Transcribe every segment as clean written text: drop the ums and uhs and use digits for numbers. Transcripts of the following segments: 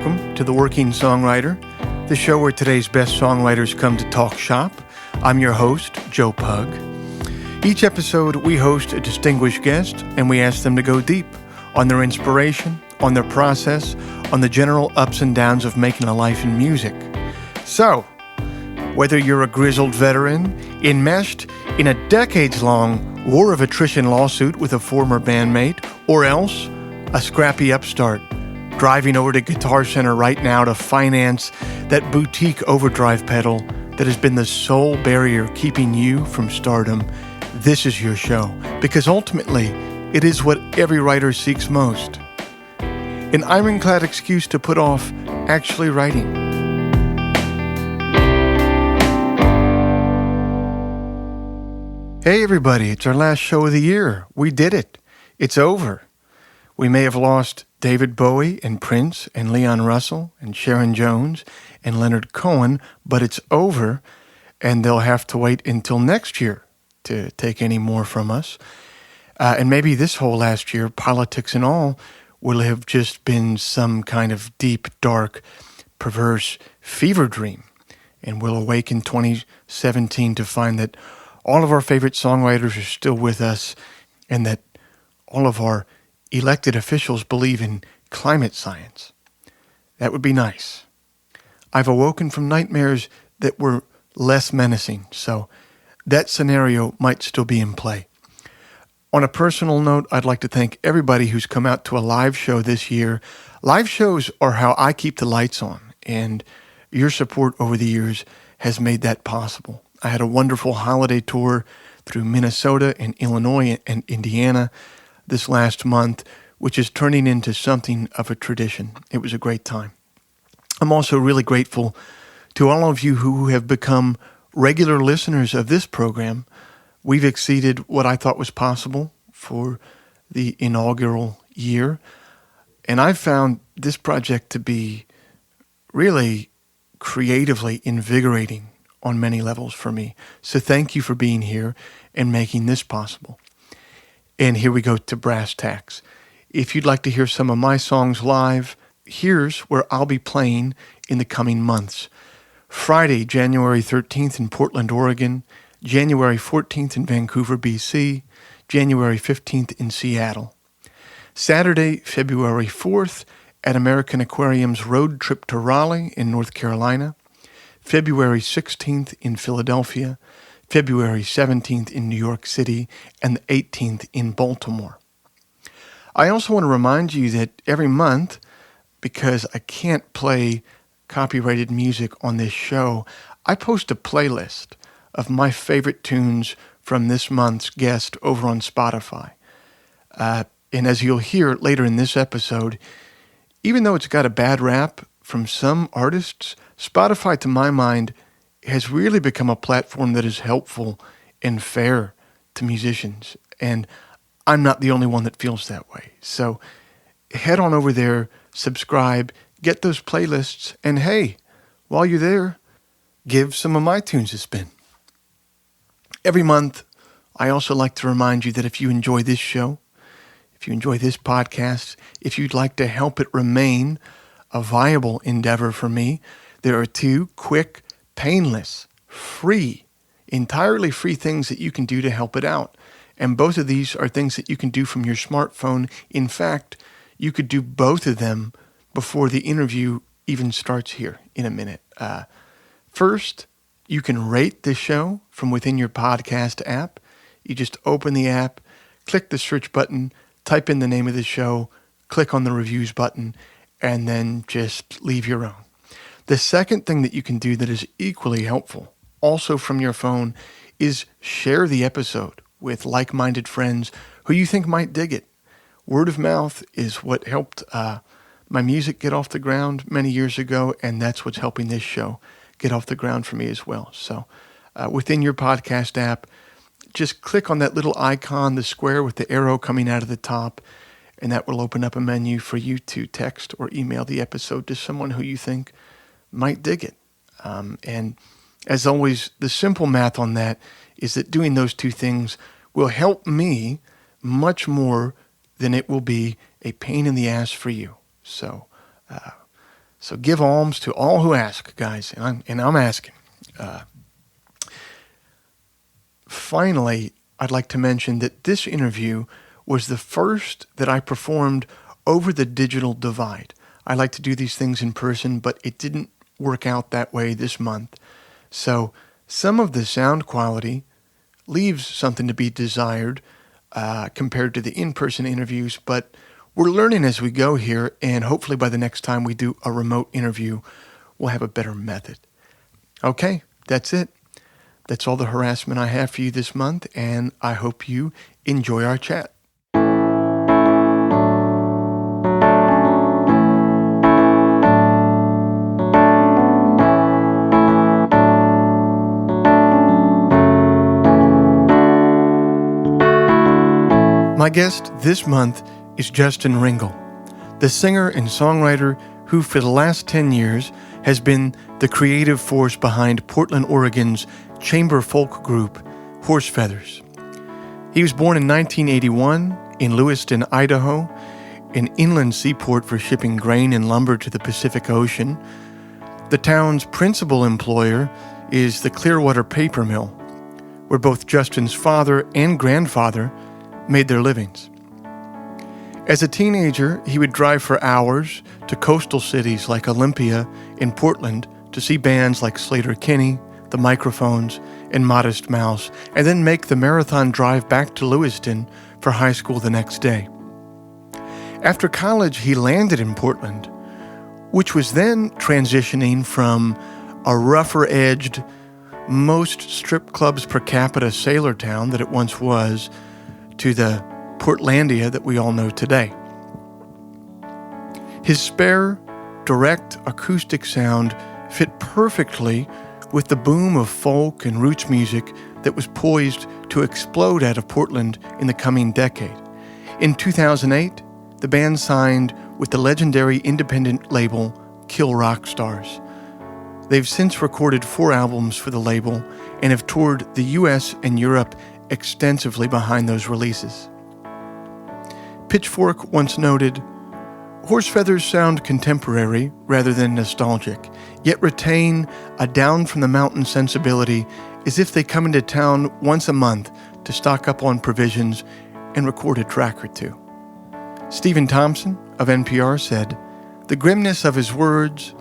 welcome to The Working Songwriter, the show where today's best songwriters come to talk shop. I'm your host, Joe Pug. Each episode, we host a distinguished guest, and we ask them to go deep on their inspiration, on their process, on the general ups and downs of making a life in music. So, whether you're a grizzled veteran, enmeshed in a decades-long war of attrition lawsuit with a former bandmate, or else a scrappy upstart driving over to Guitar Center right now to finance that boutique overdrive pedal that has been the sole barrier keeping you from stardom, this is your show, because ultimately, it is what every writer seeks most. An ironclad excuse to put off actually writing. Hey everybody, it's our last show of the year. We did it. It's over. We may have lost David Bowie and Prince and Leon Russell and Sharon Jones and Leonard Cohen, but it's over, and they'll have to wait until next year to take any more from us. And maybe this whole last year, politics and all, will have just been some kind of deep, dark, perverse fever dream. And we'll awake in 2017 to find that all of our favorite songwriters are still with us, and that all of our elected officials believe in climate science. That would be nice. I've awoken from nightmares that were less menacing, so that scenario might still be in play. On a personal note, I'd like to thank everybody who's come out to a live show this year. Live shows are how I keep the lights on, and your support over the years has made that possible. I had a wonderful holiday tour through Minnesota and Illinois and Indiana this last month, which is turning into something of a tradition. It was a great time. I'm also really grateful to all of you who have become regular listeners of this program. We've exceeded what I thought was possible for the inaugural year, and I've found this project to be really creatively invigorating on many levels for me. So thank you for being here and making this possible. And here we go to brass tacks. If you'd like to hear some of my songs live, here's where I'll be playing in the coming months. Friday, January 13th in Portland, Oregon, January 14th in Vancouver, BC, January 15th in Seattle. Saturday, February 4th at American Aquarium's Road Trip to Raleigh in North Carolina, February 16th in Philadelphia, February 17th in New York City, and the 18th in Baltimore. I also want to remind you that every month, because I can't play copyrighted music on this show, I post a playlist of my favorite tunes from this month's guest over on Spotify. And as you'll hear later in this episode, even though it's got a bad rap from some artists, Spotify, to my mind, has really become a platform that is helpful and fair to musicians. And I'm not the only one that feels that way. So head on over there, subscribe, get those playlists, and hey, while you're there, give some of my tunes a spin. Every month, I also like to remind you that if you enjoy this show, if you enjoy this podcast, if you'd like to help it remain a viable endeavor for me, there are two quick, painless, free, entirely free things that you can do to help it out. And both of these are things that you can do from your smartphone. In fact, you could do both of them before the interview even starts here in a minute. First, you can rate the show from within your podcast app. You just open the app, click the search button, type in the name of the show, click on the reviews button, and then just leave your own. The second thing that you can do that is equally helpful, also from your phone, is share the episode with like-minded friends who you think might dig it. Word of mouth is what helped my music get off the ground many years ago, and that's what's helping this show get off the ground for me as well. So within your podcast app, just click on that little icon, the square with the arrow coming out of the top, and that will open up a menu for you to text or email the episode to someone who you think might dig it. And as always, the simple math on that is that doing those two things will help me much more than it will be a pain in the ass for you. So So give alms to all who ask, guys, and I'm asking. Finally, I'd like to mention that this interview was the first that I performed over the digital divide. I like to do these things in person, but it didn't work out that way this month. So some of the sound quality leaves something to be desired compared to the in-person interviews, but we're learning as we go here, and hopefully by the next time we do a remote interview, we'll have a better method. Okay, that's it. That's all the harassment I have for you this month, and I hope you enjoy our chat. My guest this month is Justin Ringle, the singer and songwriter who for the last 10 years has been the creative force behind Portland, Oregon's chamber folk group, Horse Feathers. He was born in 1981 in Lewiston, Idaho, an inland seaport for shipping grain and lumber to the Pacific Ocean. The town's principal employer is the Clearwater Paper Mill, where both Justin's father and grandfather made their livings. As a teenager, he would drive for hours to coastal cities like Olympia and Portland to see bands like Slater-Kinney, The Microphones, and Modest Mouse, and then make the marathon drive back to Lewiston for high school the next day. After college, he landed in Portland, which was then transitioning from a rougher-edged, most strip clubs per capita sailor town that it once was to the Portlandia that we all know today. His spare, direct acoustic sound fit perfectly with the boom of folk and roots music that was poised to explode out of Portland in the coming decade. In 2008, the band signed with the legendary independent label Kill Rock Stars. They've since recorded 4 albums for the label and have toured the US and Europe extensively behind those releases. Pitchfork once noted, Horse Feathers sound contemporary rather than nostalgic, yet retain a down-from-the-mountain sensibility as if they come into town once a month to stock up on provisions and record a track or two. Stephen Thompson of NPR said, the grimness of his words,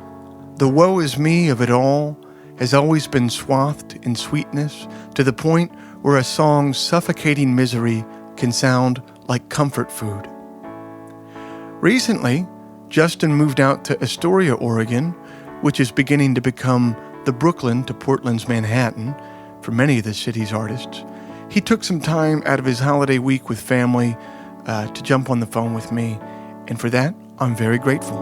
the woe is me of it all, has always been swathed in sweetness to the point where a song's suffocating misery can sound like comfort food. Recently, Justin moved out to Astoria, Oregon, which is beginning to become the Brooklyn to Portland's Manhattan for many of the city's artists. He took some time out of his holiday week with family to jump on the phone with me, and for that, I'm very grateful.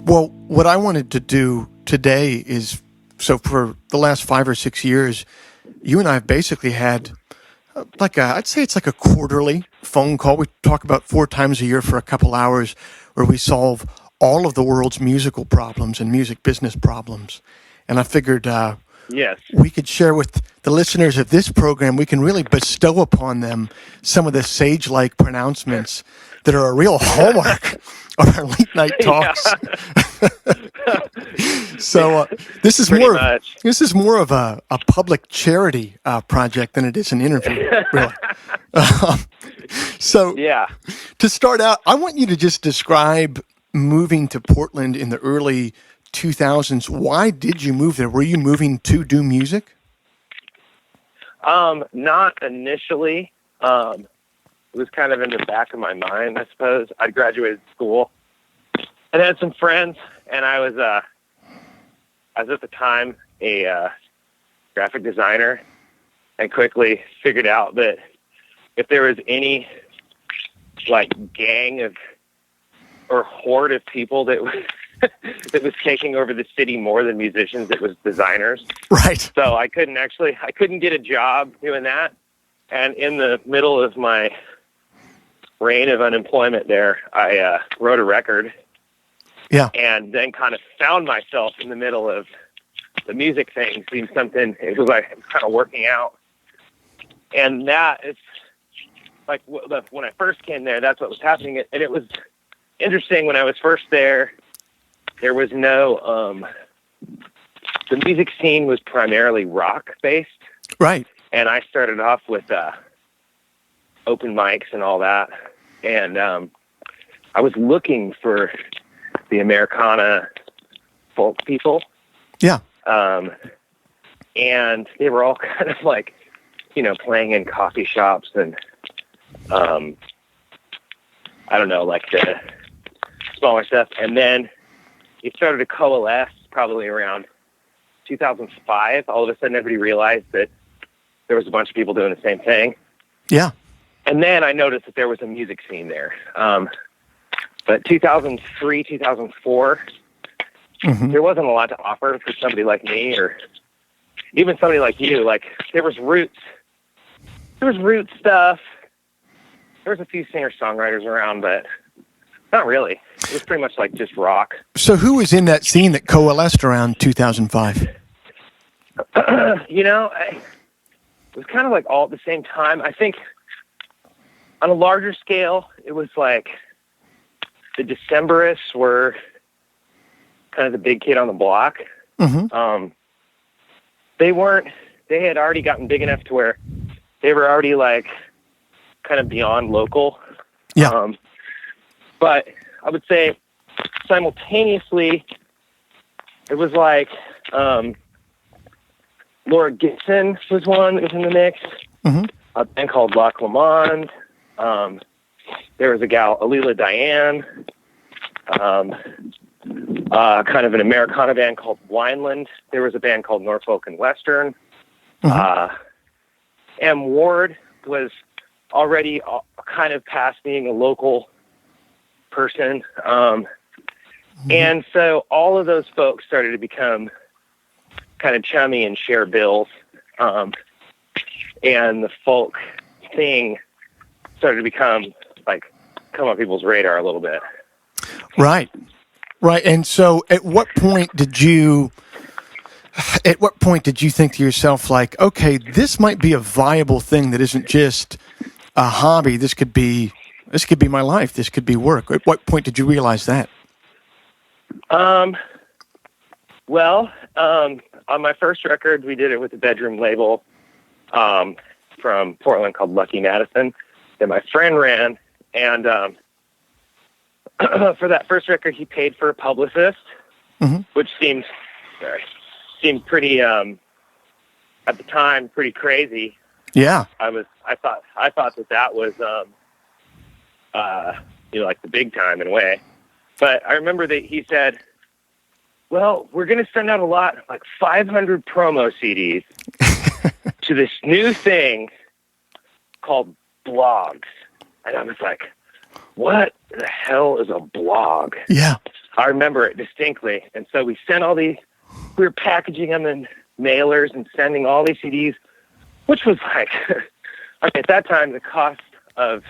Well, what I wanted to do today is, so for the last 5 or 6 years, you and I have basically had I'd say it's like a quarterly phone call. We talk about 4 times a year for a couple hours where we solve all of the world's musical problems and music business problems. And I figured yes, we could share with the listeners of this program, we can really bestow upon them some of the sage-like pronouncements that are a real hallmark of our late night talks. So this is more of a public charity project than it is an interview, really. So to start out, I want you to just describe moving to Portland in the early 2000s. Why did you move there? Were you moving to do music? Not initially. It was kind of in the back of my mind, I suppose. I graduated school and had some friends, and I was at the time a graphic designer, and quickly figured out that if there was any gang of or horde of people that was that was taking over the city more than musicians, it was designers. Right. So I couldn't get a job doing that. And in the middle of my reign of unemployment there, I wrote a record. Yeah. And then kind of found myself in the middle of the music thing. Seemed something, it was kind of working out. And that is like when I first came there, that's what was happening. And it was interesting when I was first there. There was no the music scene was primarily rock based, Right. and I started off with open mics and all that, and I was looking for the Americana folk people. Yeah. And they were all kind of like, playing in coffee shops and, I don't know, like the smaller stuff. And then it started to coalesce probably around 2005. All of a sudden, everybody realized that there was a bunch of people doing the same thing. Yeah. And then I noticed that there was a music scene there. But 2003, 2004, there wasn't a lot to offer for somebody like me or even somebody like you. Like, there was roots stuff. There was a few singer-songwriters around, but not really. It was pretty much like just rock. So who was in that scene that coalesced around 2005? It was kind of like all at the same time. I think on a larger scale, it was like the Decemberists were kind of the big kid on the block. They had already gotten big enough to where they were already like kind of beyond local. Yeah. But I would say simultaneously, it was like Laura Gibson was one that was in the mix. A band called La Clamande. There was a gal, Alila Diane. Kind of an Americana band called Wineland. There was a band called Norfolk and Western. M. Ward was already kind of past being a local person. And so all of those folks started to become kind of chummy and share bills. And the folk thing started to come on people's radar a little bit. Right. And so at what point did you think to yourself, like, okay, this might be a viable thing that isn't just a hobby. This could be my life. This could be work. At what point did you realize that? Well, on my first record, we did it with a bedroom label from Portland called Lucky Madison that my friend ran. And for that first record, he paid for a publicist, which seemed pretty, at the time, pretty crazy. Yeah. I thought that was, like the big time in a way. But I remember that he said, well, we're going to send out a lot, like 500 promo CDs to this new thing called blogs. And I was like, what the hell is a blog? Yeah. I remember it distinctly. And so we sent we were packaging them in mailers and sending all these CDs, which was like, at that time, the cost of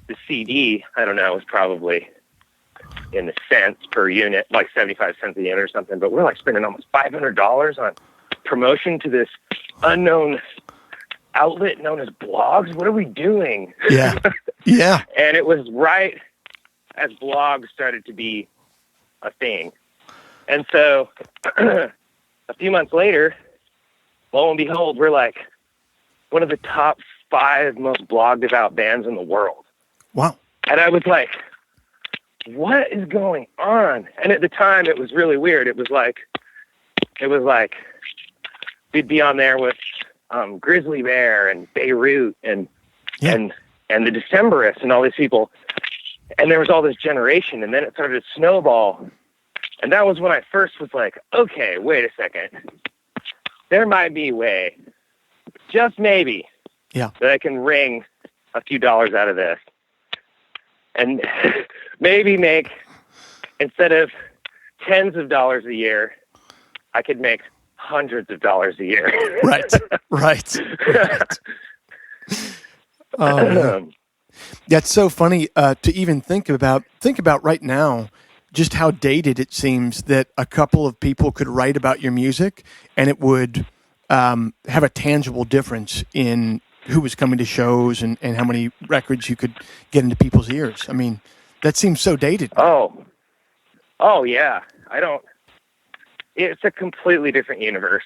the CD, I don't know, was probably in the cents per unit, like 75 cents a unit or something. But we're like spending almost $500 on promotion to this unknown outlet known as blogs. What are we doing? Yeah. Yeah. And it was right as blogs started to be a thing. And so a few months later, lo and behold, we're like one of the top 5 most blogged about bands in the world. Wow. And I was like, what is going on? And at the time it was really weird. It was like we'd be on there with Grizzly Bear and Beirut and the Decemberists and all these people. And there was all this generation, and then it started to snowball. And that was when I first was like, okay, wait a second. There might be a way, just maybe, that I can wring a few dollars out of this. And maybe make, instead of tens of dollars a year, I could make hundreds of dollars a year. Right. That's so funny to even think about right now, just how dated it seems that a couple of people could write about your music and it would have a tangible difference in who was coming to shows and how many records you could get into people's ears. I mean, that seems so dated. Oh yeah. It's a completely different universe.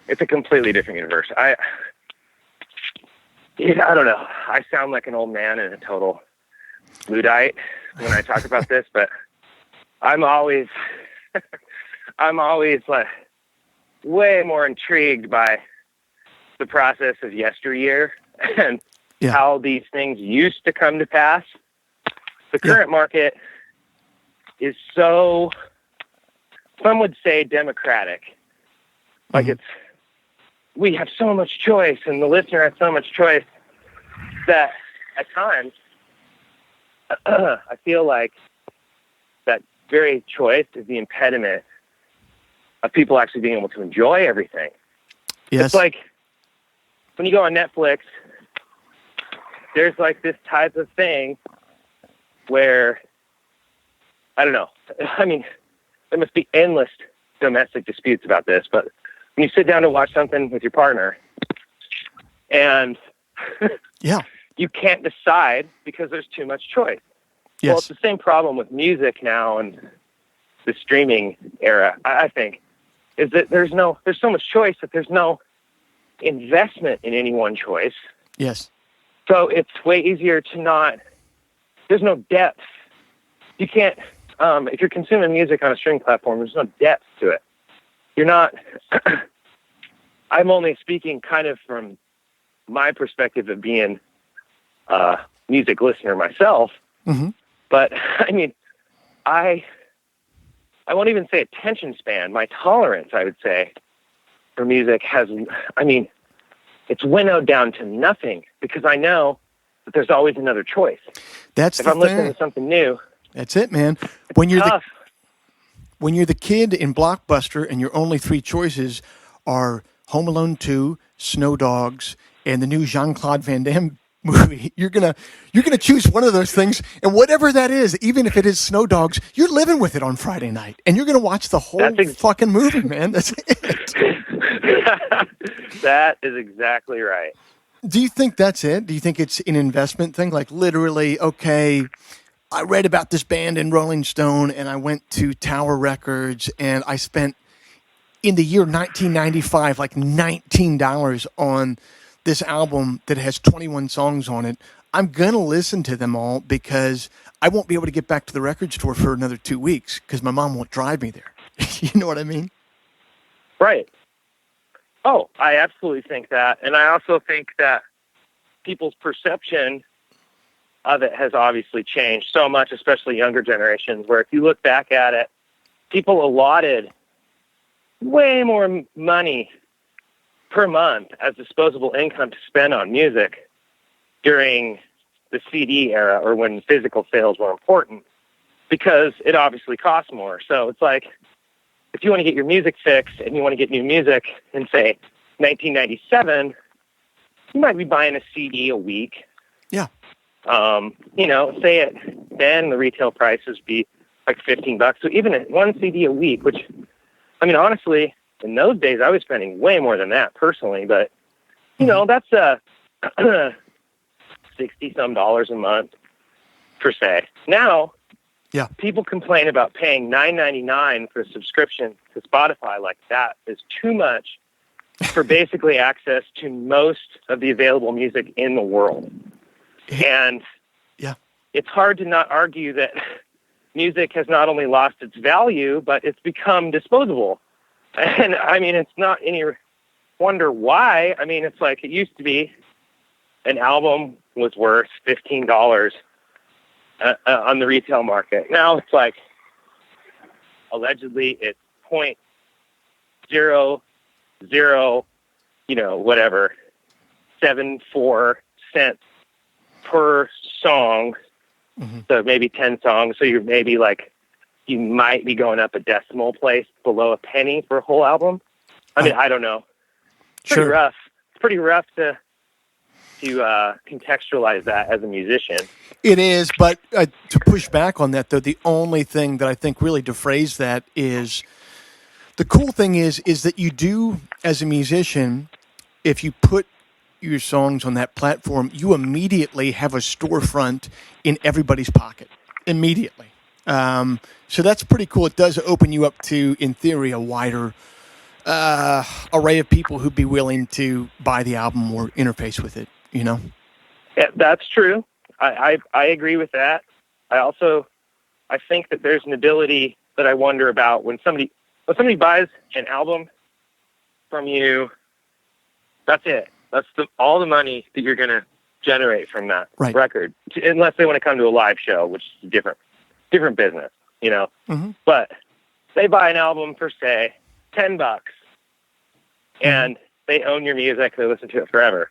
I don't know. I sound like an old man and a total Luddite when I talk about this, but I'm always like way more intrigued by the process of yesteryear and how these things used to come to pass. The current market is so, some would say, democratic. Like we have so much choice, and the listener has so much choice that at times I feel like that very choice is the impediment of people actually being able to enjoy everything. Yes. It's like when you go on Netflix, there's like this type of thing where, I don't know. I mean, there must be endless domestic disputes about this, but when you sit down to watch something with your partner and you can't decide because there's too much choice. Yes. Well, it's the same problem with music now and the streaming era, I think, is that there's so much choice that there's no investment in any one choice. Yes. So it's way easier there's no depth. You can't, if you're consuming music on a streaming platform, there's no depth to it. You're not, I'm only speaking kind of from my perspective of being a music listener myself. Mm-hmm. But I mean, I won't even say attention span. My tolerance, I would say, for music it's winnowed down to nothing because I know that there's always another choice. If I'm listening to something new. That's it, man. When you're the kid in Blockbuster and your only three choices are Home Alone 2, Snow Dogs, and the new Jean-Claude Van Damme movie, you're gonna choose one of those things, and whatever that is, even if it is Snow Dogs, you're living with it on Friday night, and you're gonna watch the whole fucking movie, man. That's it. That is exactly right. Do you think that's it? Do you think it's an investment thing? Like literally, okay, I read about this band in Rolling Stone, and I went to Tower Records, and I spent in the year 1995 like $19 on this album that has 21 songs on it. I'm going to listen to them all because I won't be able to get back to the record store for another 2 weeks because my mom won't drive me there. You know what I mean? Right. Oh, I absolutely think that. And I also think that people's perception of it has obviously changed so much, especially younger generations, where if you look back at it, people allotted way more money per month as disposable income to spend on music during the CD era or when physical sales were important because it obviously costs more. So it's like, if you want to get your music fixed and you want to get new music in, say, 1997, you might be buying a CD a week. Yeah. Say it then the retail prices be like $15. So even one CD a week, which, I mean, honestly, in those days I was spending way more than that personally, but that's $60 some a month per se. Now, people complain about paying $9.99 for a subscription to Spotify. Like that is too much for basically access to most of the available music in the world. And it's hard to not argue that music has not only lost its value, but it's become disposable. And I mean, it's not any wonder why. I mean, it's like it used to be an album was worth $15 on the retail market. Now it's like allegedly it's 0.00, 74 cents per song. Mm-hmm. So maybe 10 songs. So you're maybe like, you might be going up a decimal place below a penny for a whole album. I mean, I don't know. It's pretty rough. It's pretty rough to contextualize that as a musician. It is, but to push back on that, though, the only thing that I think really defrays that is the cool thing is that you do, as a musician, if you put your songs on that platform, you immediately have a storefront in everybody's pocket. Immediately. So that's pretty cool. It does open you up to, in theory, a wider array of people who'd be willing to buy the album or interface with it, you know? Yeah, that's true. I agree with that. I think that there's an ability that I wonder about when somebody buys an album from you. That's it. That's all the money that you're going to generate from that record, unless they want to come to a live show, which is different business, you know. Mm-hmm. But they buy an album for, say, $10, and they own your music. They listen to it forever.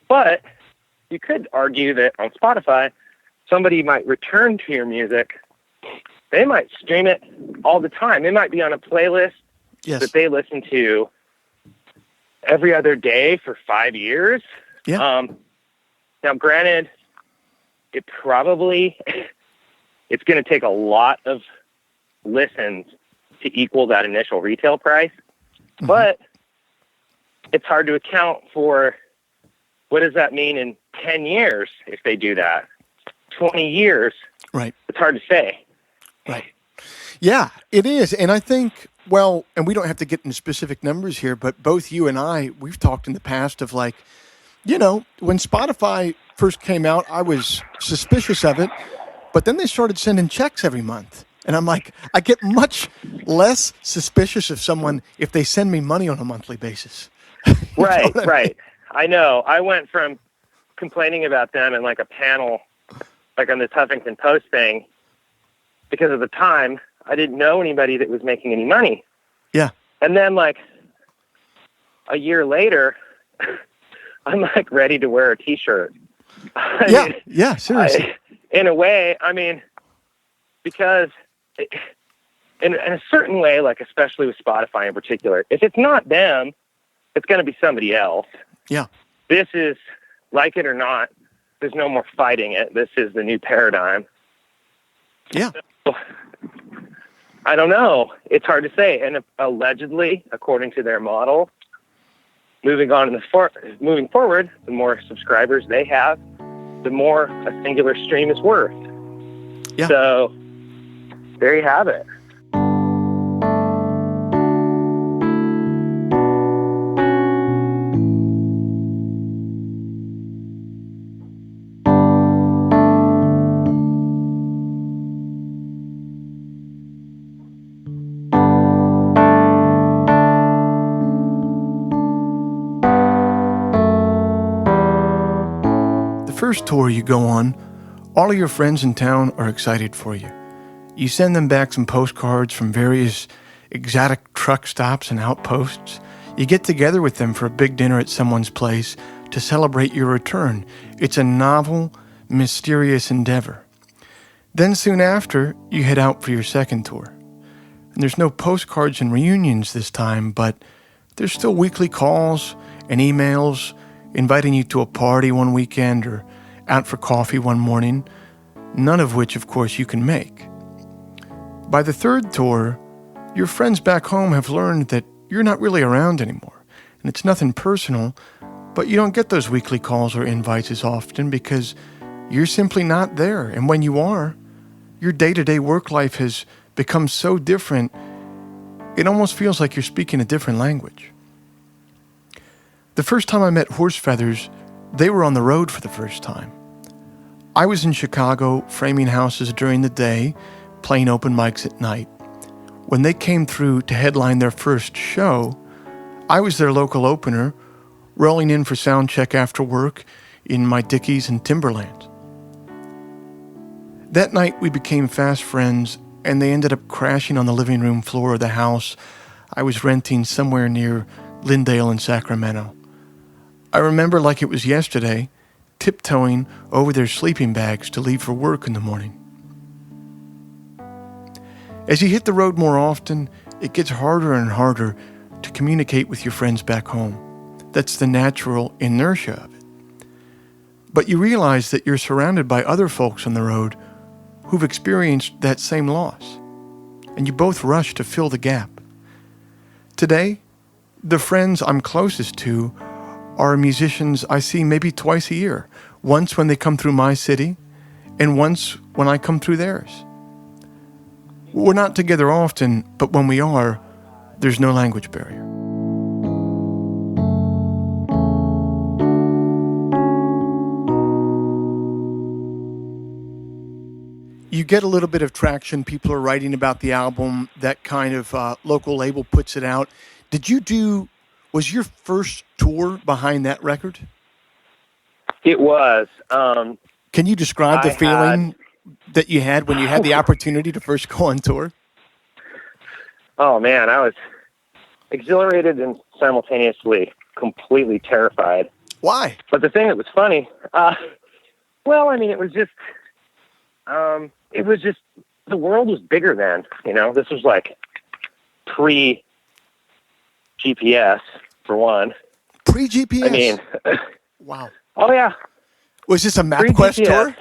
But you could argue that on Spotify, somebody might return to your music. They might stream it all the time. They might be on a playlist that they listen to every other day for 5 years. Yeah. Now, granted, it's going to take a lot of listens to equal that initial retail price, but it's hard to account for what does that mean in 10 years if they do that. 20 years. Right. It's hard to say. Right. Yeah, it is. And I think, well, and we don't have to get into specific numbers here, but both you and I, we've talked in the past of like, you know, when Spotify first came out, I was suspicious of it, but then they started sending checks every month. And I'm like, I get much less suspicious of someone if they send me money on a monthly basis. Right, right. I know. I went from complaining about them in like a panel, like on the Huffington Post thing, because at the time I didn't know anybody that was making any money. Yeah. And then like a year later, I'm like ready to wear a t-shirt. Yeah, seriously. In a way, I mean, because in a certain way, like especially with Spotify in particular, if it's not them, it's going to be somebody else. Yeah. This is, like it or not, there's no more fighting it. This is the new paradigm. Yeah. So, I don't know. It's hard to say. And allegedly, according to their model, moving forward, the more subscribers they have, the more a singular stream is worth. Yeah. So there you have it. First tour you go on, all of your friends in town are excited for you. You send them back some postcards from various exotic truck stops and outposts. You get together with them for a big dinner at someone's place to celebrate your return. It's a novel, mysterious endeavor. Then soon after, you head out for your second tour. And there's no postcards and reunions this time, but there's still weekly calls and emails inviting you to a party one weekend or out for coffee one morning, none of which, of course, you can make. By the third tour, your friends back home have learned that you're not really around anymore, and it's nothing personal, but you don't get those weekly calls or invites as often because you're simply not there, and when you are, your day-to-day work life has become so different, it almost feels like you're speaking a different language. The first time I met Horse Feathers, they were on the road for the first time. I was in Chicago framing houses during the day, playing open mics at night. When they came through to headline their first show, I was their local opener, rolling in for sound check after work in my Dickies and Timberland. That night we became fast friends, and they ended up crashing on the living room floor of the house I was renting somewhere near Lindale in Sacramento. I remember like it was yesterday, tiptoeing over their sleeping bags to leave for work in the morning. As you hit the road more often, it gets harder and harder to communicate with your friends back home. That's the natural inertia of it. But you realize that you're surrounded by other folks on the road who've experienced that same loss, and you both rush to fill the gap. Today, the friends I'm closest to are musicians I see maybe twice a year. Once when they come through my city, and once when I come through theirs. We're not together often, but when we are, there's no language barrier. You get a little bit of traction. People are writing about the album. That kind of local label puts it out. Was your first tour behind that record? It was. Can you describe the feeling that you had when you had the opportunity to first go on tour? Oh, man, I was exhilarated and simultaneously completely terrified. Why? But the thing that was funny, it was just, the world was bigger then, this was like pre-GPS for one. Pre-GPS? I mean, wow. Oh yeah. Was this a MapQuest tour?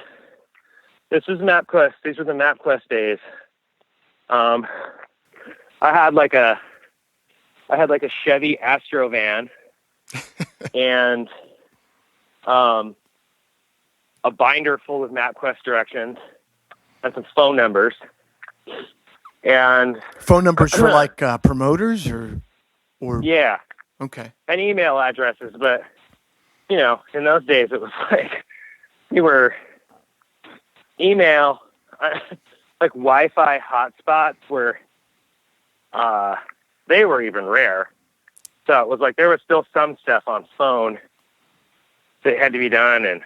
This was MapQuest. These were the MapQuest days. I had like a Chevy Astro van and a binder full of MapQuest directions and some phone numbers. And phone numbers for like promoters or yeah. Okay. And email addresses, but in those days it was like you were email like Wi-Fi hotspots were they were even rare. So it was like there was still some stuff on phone that had to be done, and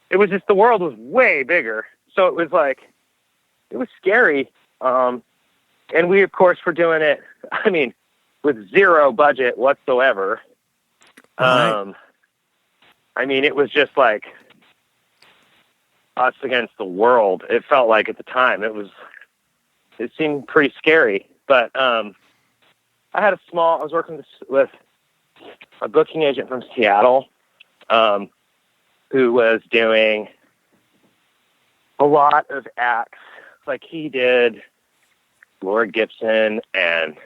it was just the world was way bigger. So it was like it was scary. And we of course were doing it, I mean, with zero budget whatsoever. Right. I mean, it was just like us against the world. It felt like at the time it seemed pretty scary, but I was working with a booking agent from Seattle, who was doing a lot of acts. Like he did Lord Gibson and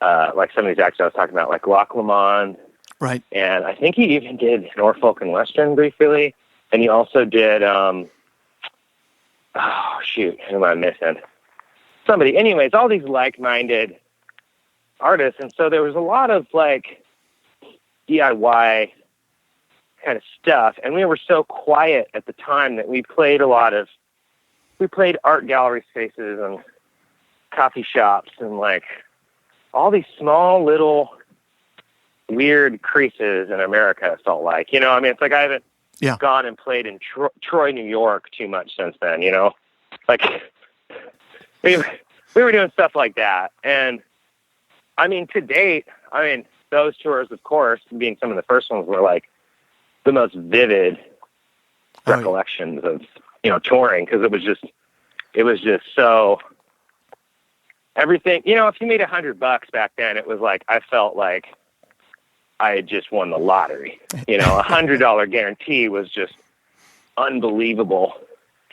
like some of these acts I was talking about, like Loch Lomond. Right. And I think he even did Norfolk and Western briefly. And he also did, who am I missing? Somebody. Anyways, all these like-minded artists. And so there was a lot of like DIY kind of stuff. And we were so quiet at the time that we played art gallery spaces and coffee shops and like all these small little weird creases in America, it felt like. I mean, it's like I haven't gone and played in Troy, New York too much since then, Like, we were doing stuff like that. And, I mean, to date, those tours, of course, being some of the first ones, were, like, the most vivid recollections of, touring, because it was just so... Everything, if you made $100 back then, it was like, I felt like I had just won the lottery. $100 guarantee was just unbelievable.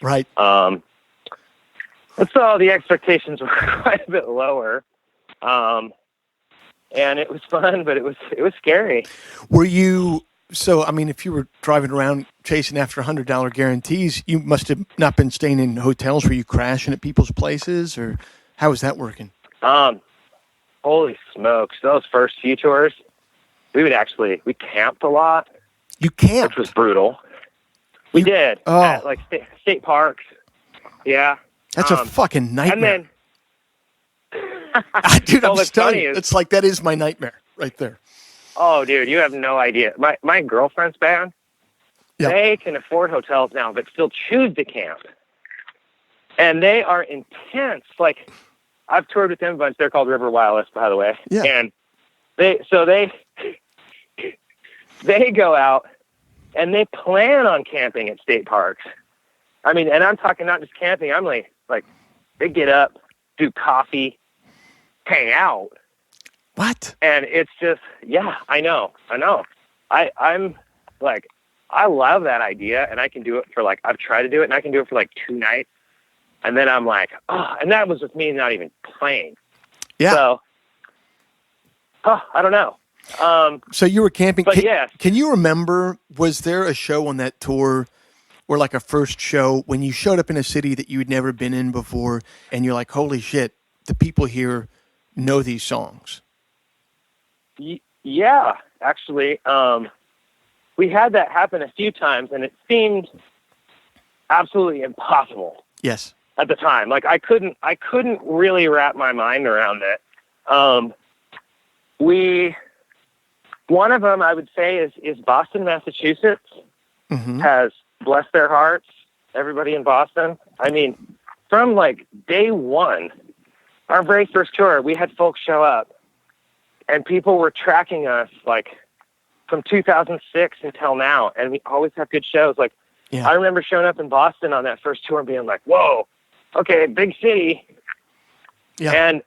Right. And so the expectations were quite a bit lower. And it was fun, but it was scary. Were you, if you were driving around chasing after $100 guarantees, you must have not been staying in hotels. Were you crashing at people's places, or how was that working? Holy smokes. Those first few tours, we camped a lot. You camped? Which was brutal. We did. Oh. At, like, state parks. Yeah. That's a fucking nightmare. And then... dude, I'm what's telling funny you, is... it's like that is my nightmare right there. Oh, dude, you have no idea. My girlfriend's band, they can afford hotels now, but still choose to camp. And they are intense. Like, I've toured with them a bunch. They're called River Wireless, by the way. Yeah. And they go out and they plan on camping at state parks. I mean, and I'm talking not just camping. I'm like they get up, do coffee, hang out. What? And it's just, I know. I'm like, I love that idea, and I can do it for like, I've tried to do it, and I can do it for like 2 nights. And then I'm like, and that was with me not even playing. Yeah. So, I don't know. So you were camping. But yes. Can you remember, was there a show on that tour or like a first show when you showed up in a city that you'd never been in before and you're like, holy shit, the people here know these songs? Yeah, actually. We had that happen a few times and it seemed absolutely impossible. Yes. At the time. Like I couldn't really wrap my mind around it. One of them I would say is Boston, Massachusetts. Mm-hmm. Has bless their hearts, everybody in Boston. I mean, from like day one, our very first tour, we had folks show up and people were tracking us like from 2006 until now. And we always have good shows. Like I remember showing up in Boston on that first tour and being like, whoa, okay, big city. Yeah.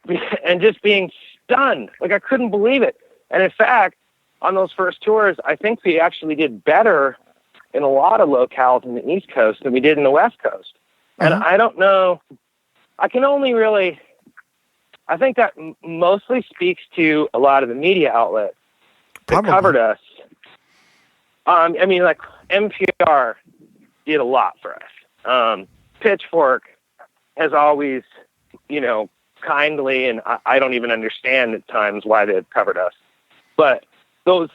And just being stunned. Like I couldn't believe it. And in fact, on those first tours, I think we actually did better in a lot of locales in the East Coast than we did in the West Coast. And I don't know, I think that mostly speaks to a lot of the media outlets that covered us. I mean, like NPR did a lot for us. Pitchfork has always, kindly, and I don't even understand at times why they've covered us, but those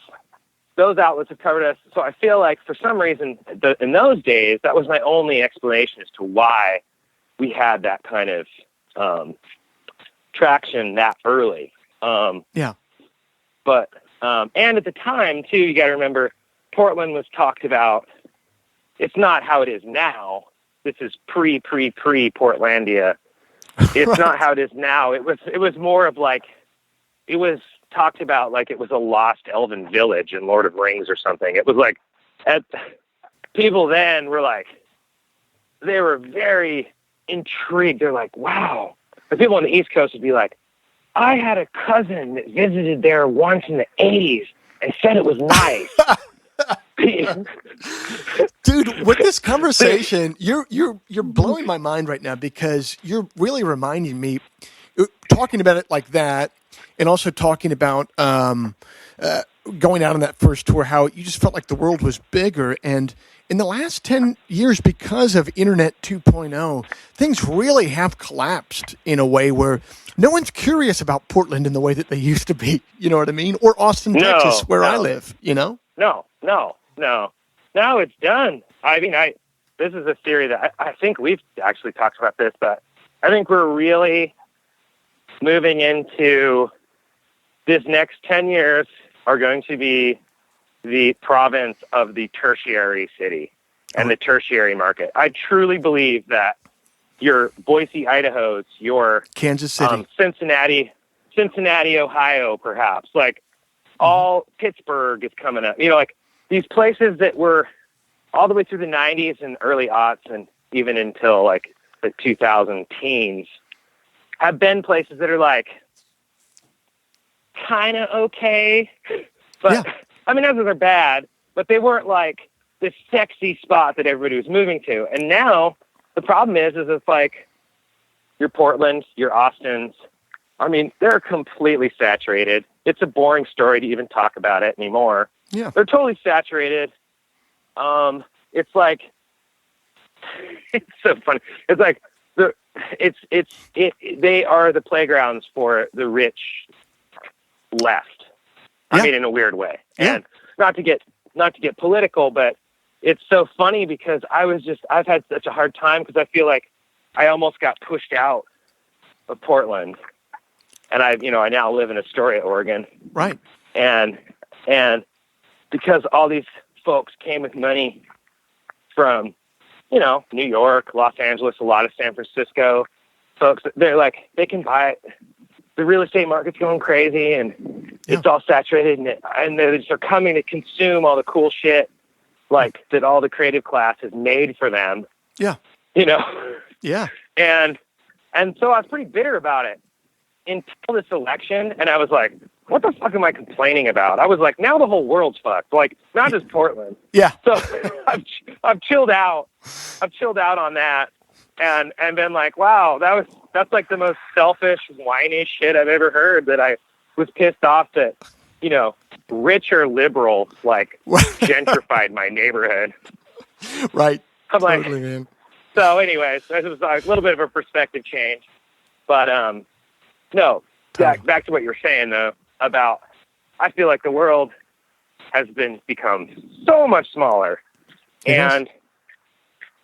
outlets have covered us. So I feel like for some reason in those days, that was my only explanation as to why we had that kind of traction that early. But and at the time too, you got to remember Portland was talked about. It's not how it is now. This is pre Portlandia. It's not how it is now. It was more of like, it was talked about like it was a lost elven village in Lord of the Rings or something. It was like, people then were like, they were very intrigued. They're like, wow. The people on the East Coast would be like, I had a cousin that visited there once in the 80s and said it was nice. Dude, with this conversation, you're blowing my mind right now because you're really reminding me, talking about it like that, and also talking about going out on that first tour, how you just felt like the world was bigger. And in the last 10 years, because of Internet 2.0, things really have collapsed in a way where no one's curious about Portland in the way that they used to be. You know what I mean? Or Austin, Texas, where I live, No. No, it's done. I mean, this is a theory that I think we've actually talked about this, but I think we're really moving into this next 10 years are going to be the province of the tertiary city and the tertiary market. I truly believe that your Boise, Idaho's, your Kansas City, Cincinnati, Ohio, perhaps, like all Pittsburgh is coming up, like these places that were all the way through the 90s and early aughts and even until like the 2000 teens have been places that are like kind of okay, but I mean, those are bad, but they weren't like this sexy spot that everybody was moving to. And now the problem is it's like your Portland, your Austins. I mean, they're completely saturated. It's a boring story to even talk about it anymore. Yeah. They're totally saturated. It's like, it's so funny. It's like they are the playgrounds for the rich left. I mean, in a weird way. And not to get political, but it's so funny because I've had such a hard time because I feel like I almost got pushed out of Portland. And I now live in Astoria, Oregon. Right. And because all these folks came with money from, New York, Los Angeles, a lot of San Francisco folks, they're like, they can buy it. The real estate market's going crazy and it's all saturated and they're coming to consume all the cool shit like that all the creative class has made for them. Yeah. Yeah. And so I was pretty bitter about it until this election. And I was like, what the fuck am I complaining about? I was like, now the whole world's fucked. Like, not just Portland. Yeah. So I've chilled out. I've chilled out on that and been like, wow, that's like the most selfish, whiny shit I've ever heard, that I was pissed off that richer liberals gentrified my neighborhood. Right. I'm totally, man. So anyways, this was a little bit of a perspective change. But no, back to what you were saying though about, I feel like the world has become so much smaller, and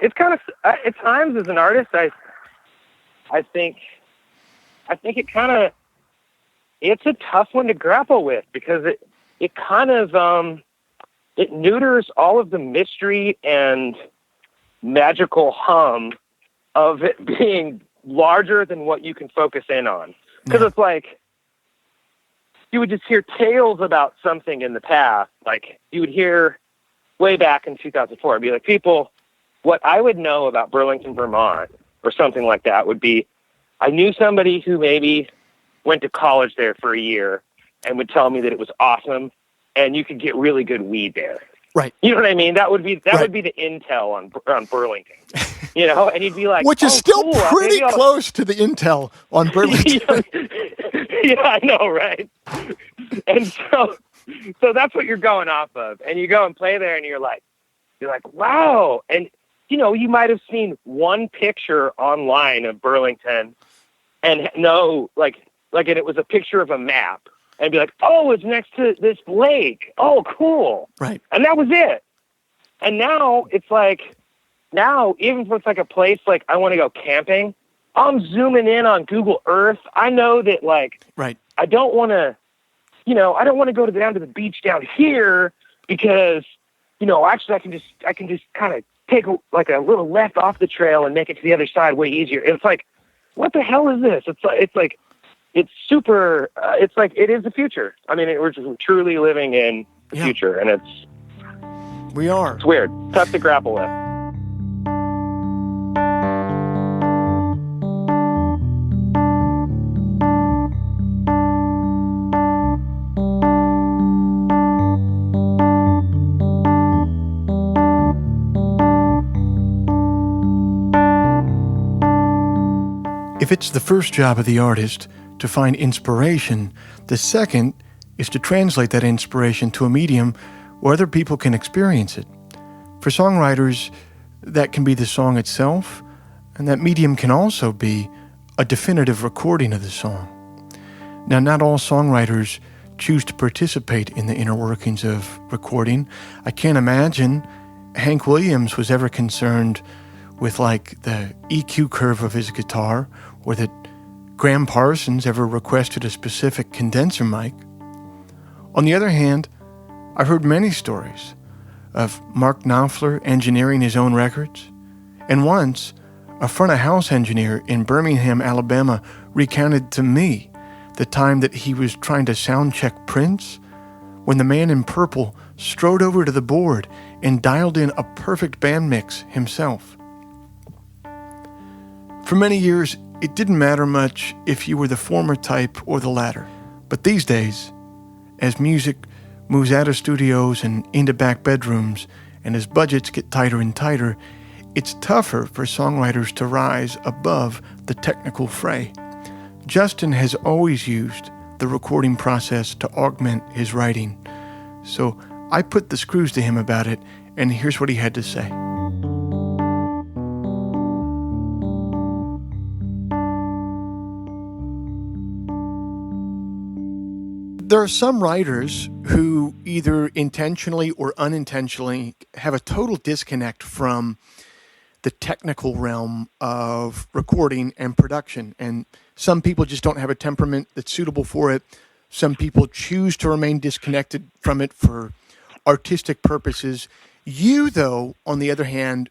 it's kind of at times as an artist, I think it kind of, it's a tough one to grapple with because it kind of it neuters all of the mystery and magical hum of it being larger than what you can focus in on. Because it's like, you would just hear tales about something in the past. Like, you would hear way back in 2004, it'd be like, people, what I would know about Burlington, Vermont, or something like that would be, I knew somebody who maybe went to college there for a year and would tell me that it was awesome and you could get really good weed there. Right. You know what I mean? That would be the intel on Burlington. And you'd be like, which is still cool. pretty close to the intel on Burlington. Yeah, I know, right? And so that's what you're going off of. And you go and play there and you're like, wow. And you might have seen one picture online of Burlington and and it was a picture of a map. And be like, oh, it's next to this lake. Oh, cool. Right. And that was it. And now it's like, even if it's like a place like I want to go camping, I'm zooming in on Google Earth. I know that right. I don't want to, I don't want to go down to the beach down here because, actually I can just kind of take a little left off the trail and make it to the other side way easier. It's like, what the hell is this? It's super, it is the future. I mean, we're just truly living in the future, and it's weird. Tough to grapple with. If it's the first job of the artist to find inspiration, the second is to translate that inspiration to a medium where other people can experience it. For songwriters, that can be the song itself, and that medium can also be a definitive recording of the song. Now, not all songwriters choose to participate in the inner workings of recording. I can't imagine Hank Williams was ever concerned with the EQ curve of his guitar, or that Graham Parsons ever requested a specific condenser mic. On the other hand, I've heard many stories of Mark Knopfler engineering his own records, and once a front-of-house engineer in Birmingham, Alabama recounted to me the time that he was trying to sound-check Prince when the man in purple strode over to the board and dialed in a perfect band mix himself. For many years, it didn't matter much if you were the former type or the latter. But these days, as music moves out of studios and into back bedrooms, and as budgets get tighter and tighter, it's tougher for songwriters to rise above the technical fray. Justin has always used the recording process to augment his writing. So I put the screws to him about it, and here's what he had to say. There are some writers who either intentionally or unintentionally have a total disconnect from the technical realm of recording and production. And some people just don't have a temperament that's suitable for it. Some people choose to remain disconnected from it for artistic purposes. You, though, on the other hand,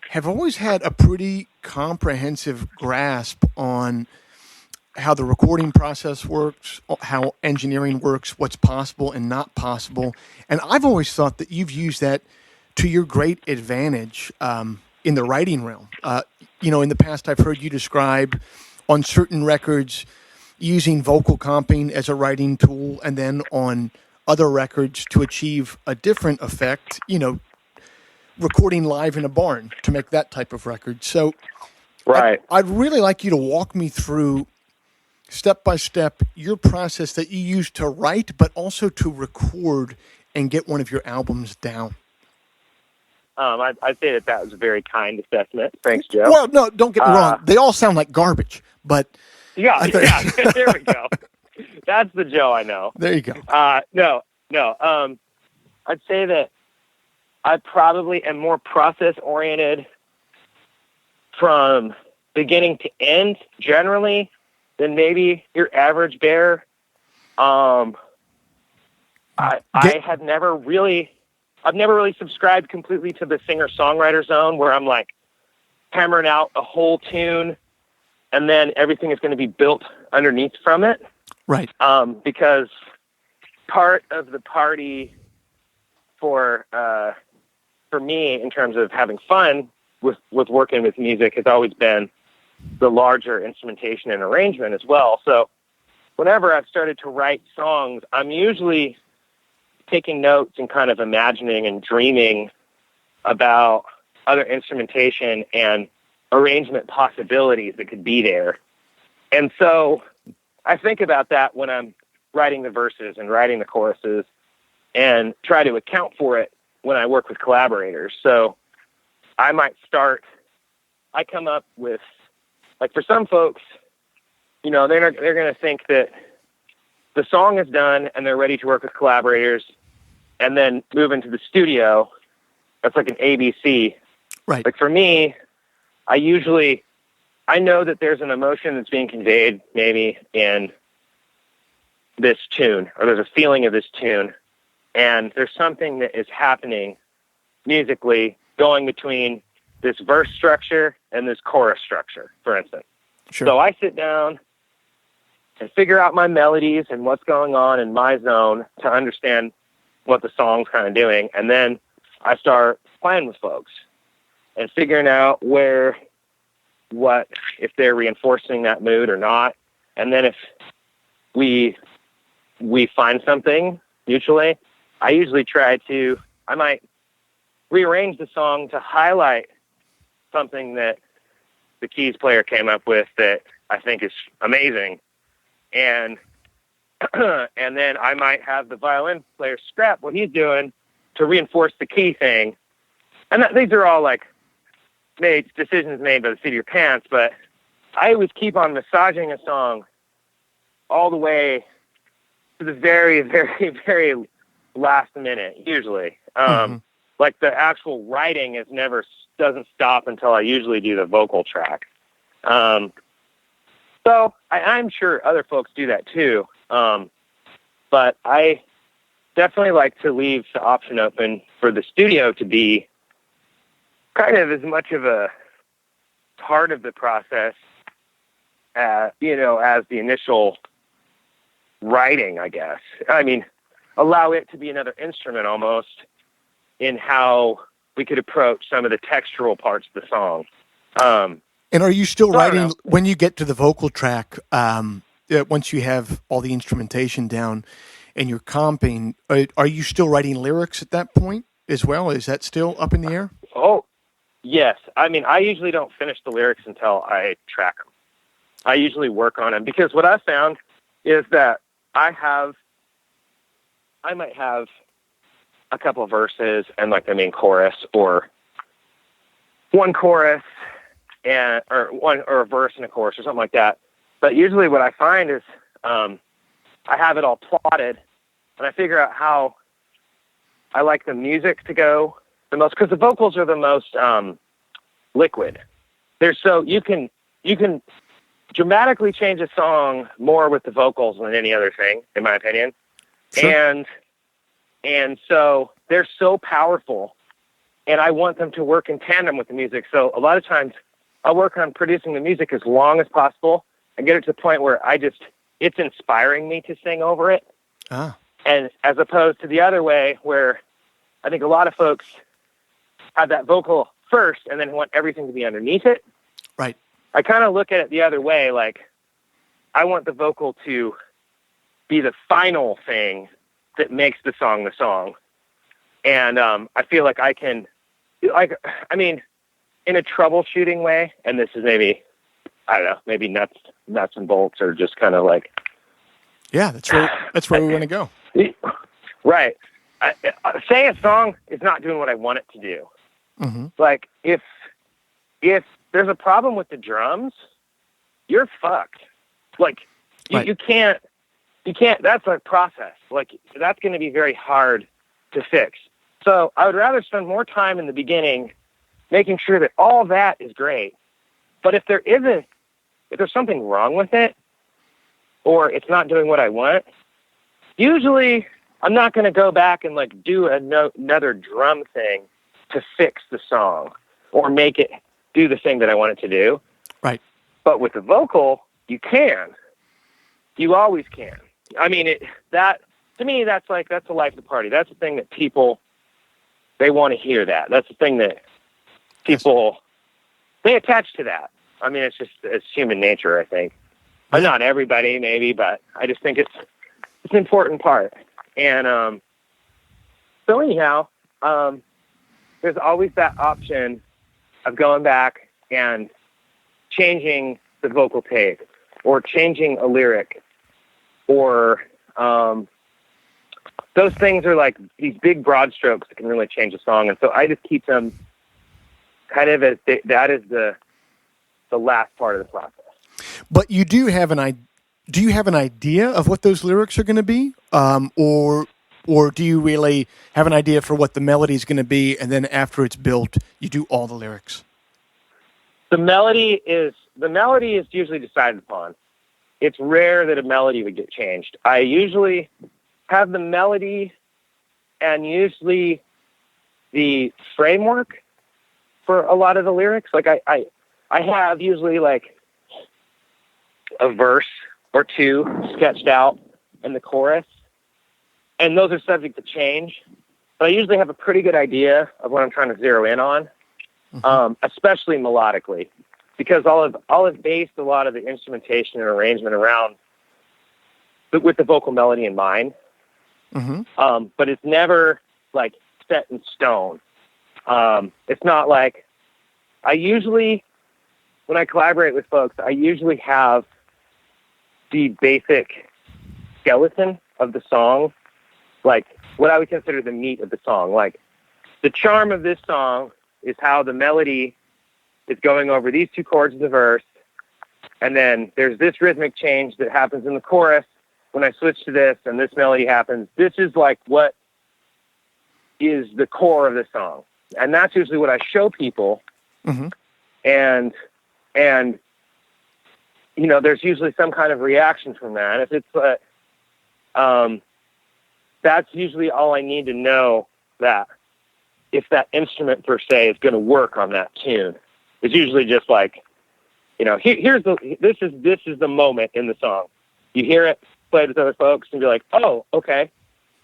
have always had a pretty comprehensive grasp on how the recording process works, how engineering works, what's possible and not possible. And I've always thought that you've used that to your great advantage in the writing realm. In the past, I've heard you describe on certain records using vocal comping as a writing tool, and then on other records to achieve a different effect, recording live in a barn to make that type of record. So right. I'd really like you to walk me through step by step, your process that you use to write, but also to record and get one of your albums down? I'd say that was a very kind assessment. Thanks, Joe. Well, no, don't get me wrong. They all sound like garbage, but yeah, there we go. That's the Joe I know. There you go. No. I'd say that I probably am more process oriented from beginning to end generally than maybe your average bear. I've never really subscribed completely to the singer-songwriter zone where I'm like hammering out a whole tune and then everything is going to be built underneath from it. Right. Because part of the party for me in terms of having fun with working with music has always been the larger instrumentation and arrangement as well. So whenever I've started to write songs, I'm usually taking notes and kind of imagining and dreaming about other instrumentation and arrangement possibilities that could be there. And so I think about that when I'm writing the verses and writing the choruses and try to account for it when I work with collaborators. So I come up with, like for some folks, they're going to think that the song is done and they're ready to work with collaborators and then move into the studio. That's like an ABC. Right. Like for me, I know that there's an emotion that's being conveyed maybe in this tune, or there's a feeling of this tune, and there's something that is happening musically going between this verse structure and this chorus structure, for instance. Sure. So I sit down and figure out my melodies and what's going on in my zone to understand what the song's kind of doing, and then I start playing with folks and figuring out if they're reinforcing that mood or not. And then if we find something mutually, I might rearrange the song to highlight something that the keys player came up with that I think is amazing. And and then I might have the violin player scrap what he's doing to reinforce the key thing. And these are all like decisions made by the seat of your pants, but I always keep on massaging a song all the way to the very, very, very last minute, usually. Like the actual writing doesn't stop until I usually do the vocal track. So I'm sure other folks do that too. But I definitely like to leave the option open for the studio to be kind of as much of a part of the process, as the initial writing, I guess. I mean, allow it to be another instrument almost in how we could approach some of the textural parts of the song. And are you still writing when you get to the vocal track, once you have all the instrumentation down and you're comping, are you still writing lyrics at that point as well? Is that still up in the air? Oh, yes. I mean, I usually don't finish the lyrics until I track them. I usually work on them because what I found is that I might have a couple of verses and like the main chorus, or one chorus or a verse and a chorus or something like that. But usually what I find is I have it all plotted and I figure out how I like the music to go the most, because the vocals are the most liquid. You can dramatically change a song more with the vocals than any other thing, in my opinion. Sure. And so they're so powerful, and I want them to work in tandem with the music. So a lot of times I'll work on producing the music as long as possible and get it to the point where it's inspiring me to sing over it. Ah. And as opposed to the other way, where I think a lot of folks have that vocal first and then want everything to be underneath it. Right. I kind of look at it the other way. Like, I want the vocal to be the final thing that makes the song. And I feel like I can, in a troubleshooting way, and this is maybe, I don't know, maybe nuts nuts and bolts or just kind of like. Yeah, that's where we want to go. Right. Say a song is not doing what I want it to do. Mm-hmm. Like if there's a problem with the drums, you're fucked. Like you can't, that's a process. Like that's going to be very hard to fix. So I would rather spend more time in the beginning making sure that all that is great. But if there's something wrong with it or it's not doing what I want, usually I'm not going to go back and like do another drum thing to fix the song or make it do the thing that I want it to do. Right. But with the vocal, you can. You always can. I mean, to me, that's the life of the party. That's the thing that people, they want to hear that. That's the thing that people, they attach to that. I mean, it's human nature, I think. But not everybody, maybe, but I just think it's an important part. And so anyhow, there's always that option of going back and changing the vocal take or changing a lyric or those things are like these big broad strokes that can really change a song. And so I just keep them kind of as that is the last part of the process. But you do have do you have an idea of what those lyrics are going to be? Or do you really have an idea for what the melody is going to be, and then after it's built, you do all the lyrics? The melody is usually decided upon. It's rare that a melody would get changed. I usually have the melody and usually the framework for a lot of the lyrics. Like I have usually like a verse or two sketched out in the chorus, and those are subject to change. But I usually have a pretty good idea of what I'm trying to zero in on, especially melodically, because I'll have based a lot of the instrumentation and arrangement around with the vocal melody in mind. Mm-hmm. But it's never like set in stone. It's not like when I collaborate with folks, I usually have the basic skeleton of the song, like what I would consider the meat of the song. Like the charm of this song is how the melody is going over these two chords of the verse. And then there's this rhythmic change that happens in the chorus when I switch to this and this melody happens. This is like what is the core of the song. And that's usually what I show people. Mm-hmm. And you know, there's usually some kind of reaction from that. If it's, that's usually all I need to know, that if that instrument per se is going to work on that tune. It's usually just like, you know, this is the moment in the song. You hear it played with other folks and be like, oh, okay,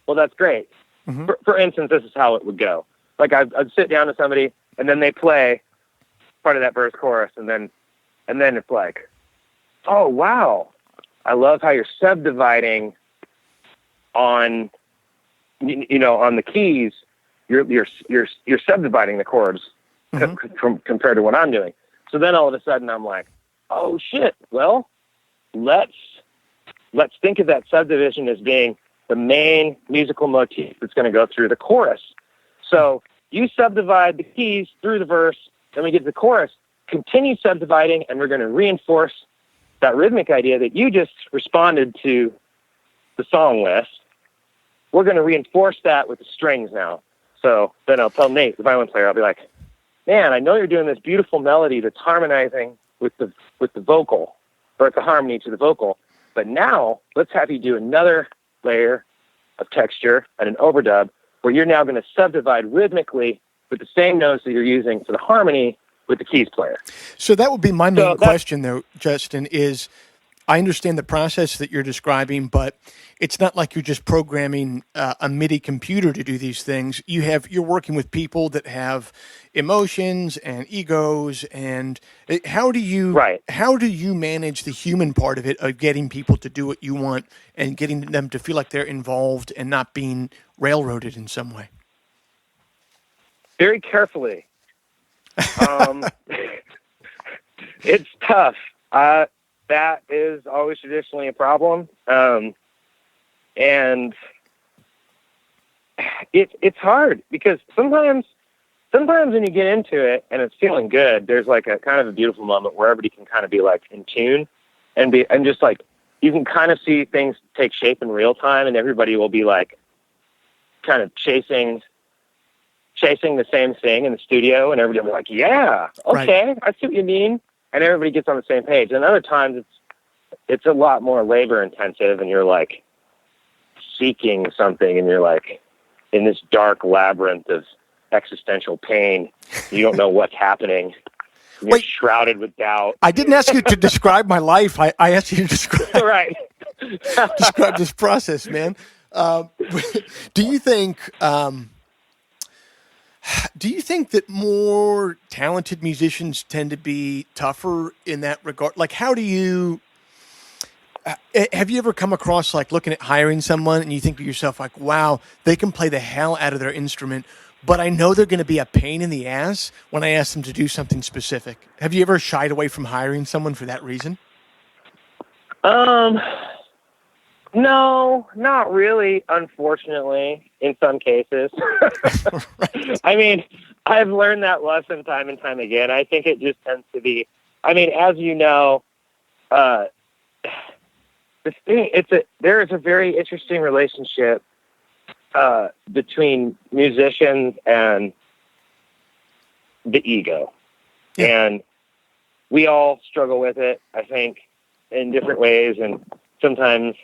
well, that's great. Mm-hmm. For instance, this is how it would go. Like I'd sit down to somebody and then they play part of that verse chorus and then it's like, oh, wow, I love how you're subdividing on, you know, on the keys. You're subdividing the chords compared to what I'm doing. So then all of a sudden I'm like, oh shit. Well, let's think of that subdivision as being the main musical motif that's going to go through the chorus. So you subdivide the keys through the verse, then we get to the chorus, continue subdividing, and we're going to reinforce that rhythmic idea that you just responded to the song with. We're going to reinforce that with the strings now. So then I'll tell Nate, the violin player, I'll be like, man, I know you're doing this beautiful melody that's harmonizing with the vocal, or it's a harmony to the vocal, but now let's have you do another layer of texture and an overdub where you're now going to subdivide rhythmically with the same notes that you're using for the harmony with the keys player. So that would be my main question, though, Justin, is I understand the process that you're describing, but it's not like you're just programming a MIDI computer to do these things. You're working with people that have emotions and egos, and how do you manage the human part of it, of getting people to do what you want and getting them to feel like they're involved and not being railroaded in some way? Very carefully. It's tough. that is always traditionally a problem. And it's hard because sometimes when you get into it and it's feeling good, there's like a kind of a beautiful moment where everybody can kind of be like in tune and just like, you can kind of see things take shape in real time, and everybody will be like kind of chasing the same thing in the studio, and everybody will be like, yeah, okay, right. I see what you mean. And everybody gets on the same page. And other times it's a lot more labor intensive, and you're like seeking something, and you're like in this dark labyrinth of existential pain. You don't know what's happening. You're shrouded with doubt. I didn't ask you to describe my life. I asked you to describe right. describe this process, man. Do you think that more talented musicians tend to be tougher in that regard? Like, how do you have you ever come across like looking at hiring someone and you think to yourself like, wow, they can play the hell out of their instrument, but I know they're going to be a pain in the ass when I ask them to do something specific? Have you ever shied away from hiring someone for that reason? No, not really, unfortunately, in some cases. Right. I mean, I've learned that lesson time and time again. I think it just tends to be, I mean, as you know, there is a very interesting relationship between musicians and the ego. Yeah. And we all struggle with it, I think, in different ways. And sometimes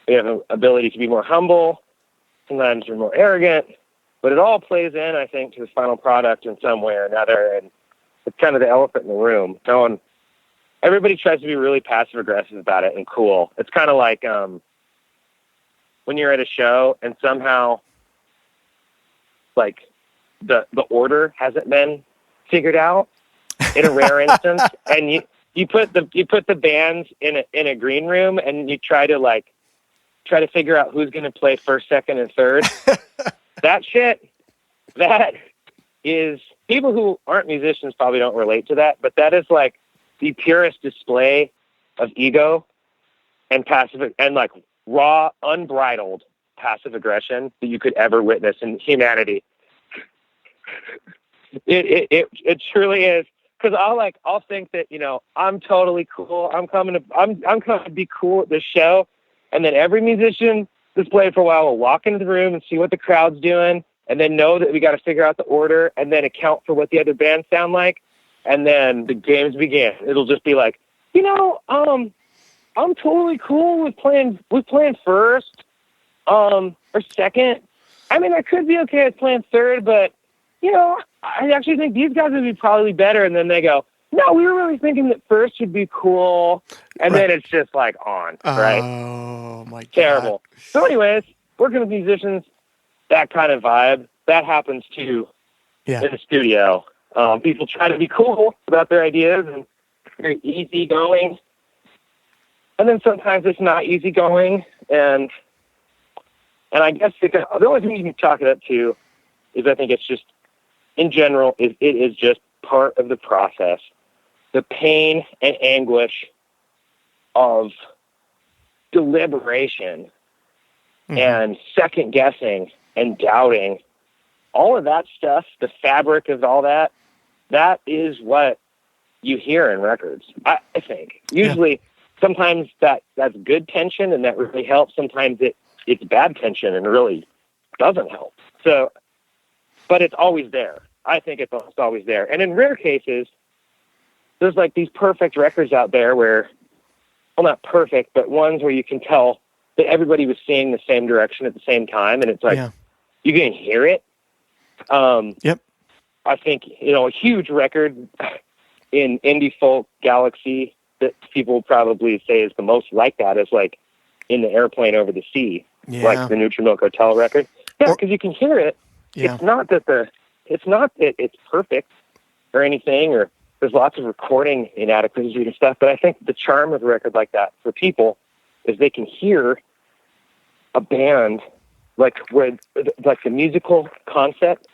we have an ability to be more humble. Sometimes we're more arrogant. But it all plays in, I think, to the final product in some way or another. And it's kind of the elephant in the room. Everybody tries to be really passive-aggressive about it and cool. It's kind of like when you're at a show and somehow, like, the order hasn't been figured out in a rare instance, and you put the bands in a green room and you try to figure out who's going to play first, second, and third. That is, people who aren't musicians probably don't relate to that, but that is like the purest display of ego and like raw, unbridled passive aggression that you could ever witness in humanity. It truly is. Because I'll think that, I'm totally cool. I'm coming to be cool at this show, and then every musician that's played for a while will walk into the room and see what the crowd's doing, and then know that we got to figure out the order, and then account for what the other bands sound like, and then the games begin. It'll just be like, I'm totally cool with playing first, or second. I mean, I could be okay with playing third, but I actually think these guys would be probably better. And then they go, no, we were really thinking that first would be cool. And then it's just like on, right? Oh, my God. Terrible. So anyways, working with musicians, that kind of vibe, that happens too in the studio. People try to be cool about their ideas and very easygoing. And then sometimes it's not easygoing. And I guess the only thing you can chalk it up to is I think it's just, in general, it is just part of the process. The pain and anguish of deliberation and second guessing and doubting, all of that stuff, the fabric of all that, that is what you hear in records, I think. Usually, sometimes that's good tension and that really helps. Sometimes it's bad tension and really doesn't help. So, but it's always there. I think it's always there. And in rare cases, there's like these perfect records out there where, well, not perfect, but ones where you can tell that everybody was seeing the same direction at the same time. And it's like, you can hear it. I think, a huge record in indie folk galaxy that people probably say is the most like that is like In the Airplane Over the Sea, like the Neutral Milk Hotel record. Yeah, because you can hear it. Yeah. It's not that it's perfect or anything, or there's lots of recording inadequacies and stuff, but I think the charm of a record like that for people is they can hear a band like the musical concept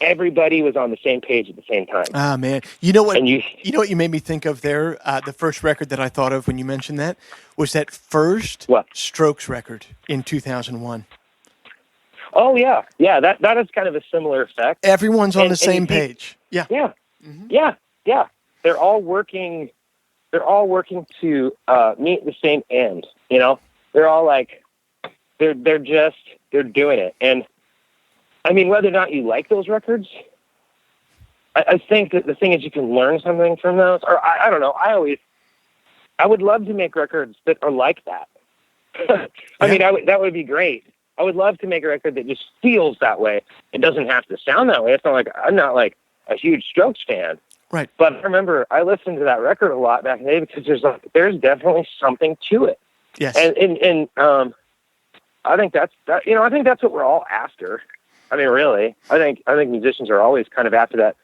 everybody was on the same page at the same time. Ah, man. You know what? And You know what you made me think of there? The first record that I thought of when you mentioned that was that first What? Strokes record in 2001. Oh yeah, yeah. That is kind of a similar effect. Everyone's on And- the and same you see- page. Yeah. Yeah, Mhm. yeah. They're all working. They're all working to meet the same end. You know, they're all like, they're doing it. And I mean, whether or not you like those records, I think that the thing is you can learn something from those. Or I don't know. I would love to make records that are like that. I mean, that would be great. I would love to make a record that just feels that way. It doesn't have to sound that way. It's not like I'm not like a huge Strokes fan. Right. But I remember I listened to that record a lot back in the day because there's definitely something to it. Yes. And I think that's what we're all after. I mean, really, I think musicians are always kind of after that.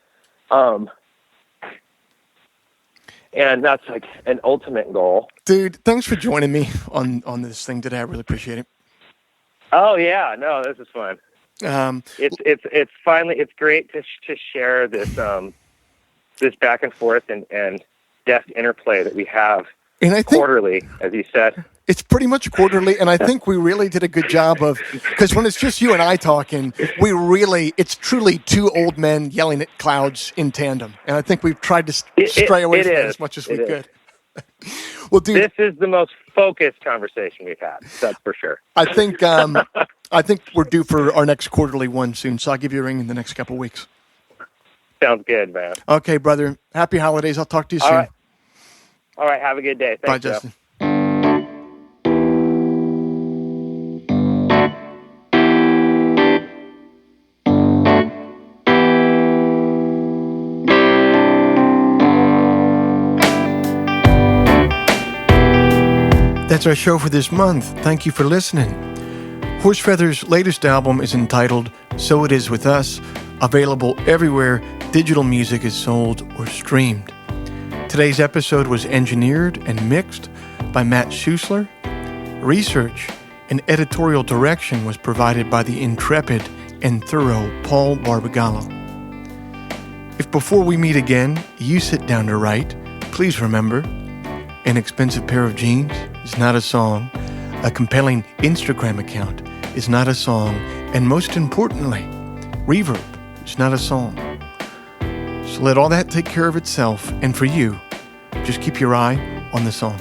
And that's like an ultimate goal. Dude, thanks for joining me on this thing today. I really appreciate it. Oh yeah, no, this is fun. It's finally, it's great to share this this back and forth and deft interplay that we have And I think quarterly, as you said. it's pretty much quarterly, and I think we really did a good job of, because when it's just you and I talking, it's truly two old men yelling at clouds in tandem. And I think we've tried to stray away from that as much as we could. Well, dude, This is the most focused conversation we've had. That's for sure. I think we're due for our next quarterly one soon, so I'll give you a ring in the next couple of weeks. Sounds good, man. Okay, brother. Happy holidays. I'll talk to you soon. All right. Have a good day. Thanks, Bye, Joe. Justin. That's our show for this month. Thank you for listening. Horsefeather's latest album is entitled So It Is With Us, available everywhere digital music is sold or streamed. Today's episode was engineered and mixed by Matt Schuessler. Research and editorial direction was provided by the intrepid and thorough Paul Barbagallo. If before we meet again, you sit down to write, please remember, an expensive pair of jeans is not a song, a compelling Instagram account is not a song, and most importantly, reverb is not a song. So let all that take care of itself, and for you, just keep your eye on the song.